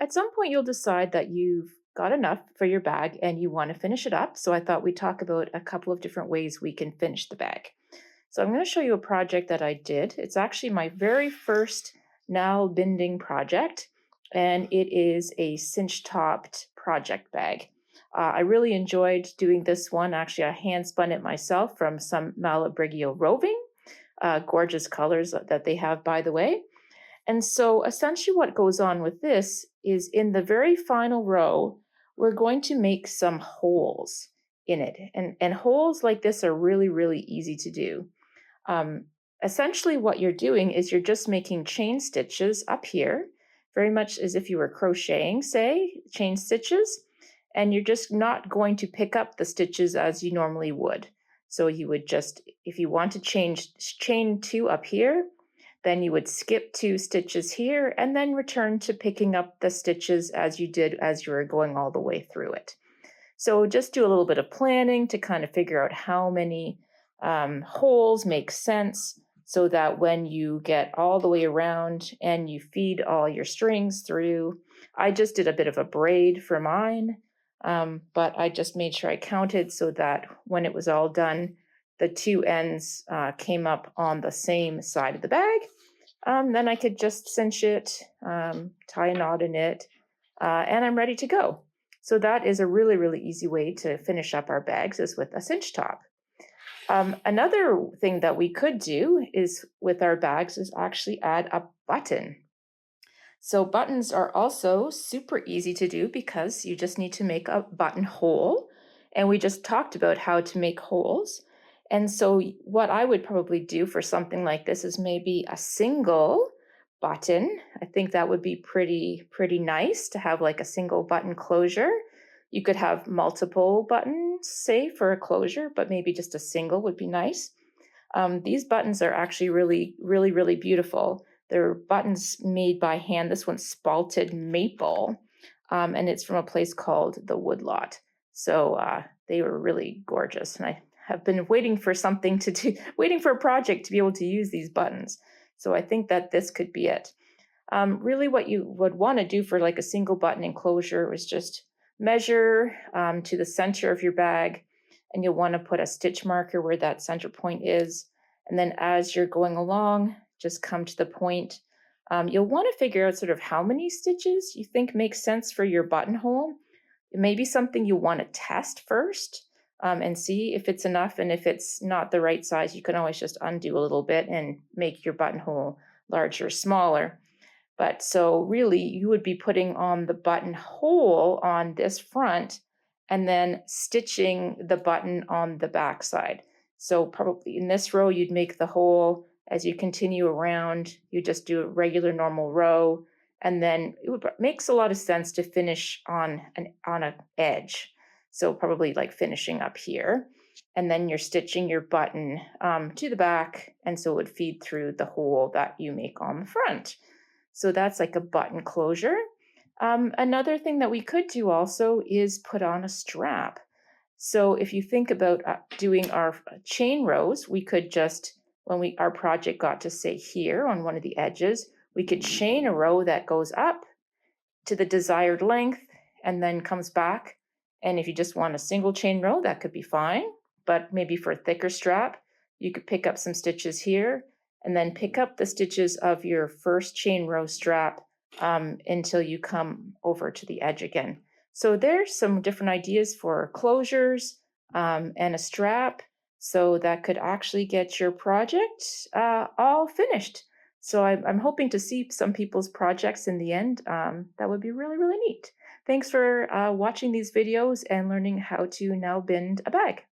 At some point, you'll decide that you've got enough for your bag and you want to finish it up. So I thought we'd talk about a couple of different ways we can finish the bag. So I'm going to show you a project that I did. It's actually my very first Nalbinding project, and it is a cinch-topped project bag. I really enjoyed doing this one. Actually, I hand spun it myself from some Malabrigio roving, gorgeous colors that they have, by the way. And so essentially what goes on with this is in the very final row, we're going to make some holes in it. And holes like this are really, really easy to do. Um, Essentially what you're doing is you're just making chain stitches up here, very much as if you were crocheting, say, chain stitches, and you're just not going to pick up the stitches as you normally would. So you would just, if you want to change chain 2 up here, then you would skip 2 stitches here and then return to picking up the stitches as you did as you were going all the way through it. So just do a little bit of planning to kind of figure out how many holes make sense so that when you get all the way around and you feed all your strings through. I just did a bit of a braid for mine, but I just made sure I counted so that when it was all done, the 2 ends came up on the same side of the bag. Then I could just cinch it, tie a knot in it, and I'm ready to go. So that is a really, really easy way to finish up our bags is with a cinch top. Another thing that we could do is with our bags is actually add a button. So buttons are also super easy to do because you just need to make a buttonhole. And we just talked about how to make holes. And so what I would probably do for something like this is maybe a single button. I think that would be pretty nice to have like a single button closure. You could have multiple buttons, say, for a closure, but maybe just a single would be nice. These buttons are actually really beautiful. They're buttons made by hand. This one's spalted maple, and it's from a place called the Woodlot. So they were really gorgeous, and I have been waiting for something to do, waiting for a project to be able to use these buttons. So I think that this could be it. Really what you would want to do for like a single button enclosure is just measure to the center of your bag, and you'll want to put a stitch marker where that center point is. And then as you're going along, just come to the point. You'll want to figure out sort of how many stitches you think makes sense for your buttonhole. It may be something you want to test first and see if it's enough. And if it's not the right size, you can always just undo a little bit and make your buttonhole larger or smaller. But so really you would be putting on the buttonhole on this front and then stitching the button on the back side. So probably in this row, you'd make the hole. As you continue around, you just do a regular normal row. And then makes a lot of sense to finish on an edge. So probably like finishing up here. And then you're stitching your button to the back. And so it would feed through the hole that you make on the front. So that's like a button closure. Another thing that we could do also is put on a strap. So if you think about doing our chain rows, we could just, when our project got to say here on one of the edges, we could chain a row that goes up to the desired length and then comes back. And if you just want a single chain row, that could be fine. But maybe for a thicker strap, you could pick up some stitches here and then pick up the stitches of your first chain row strap until you come over to the edge again. So there's some different ideas for closures and a strap. So that could actually get your project all finished. So I'm hoping to see some people's projects in the end. That would be really, really neat. Thanks for watching these videos and learning how to now bind a bag.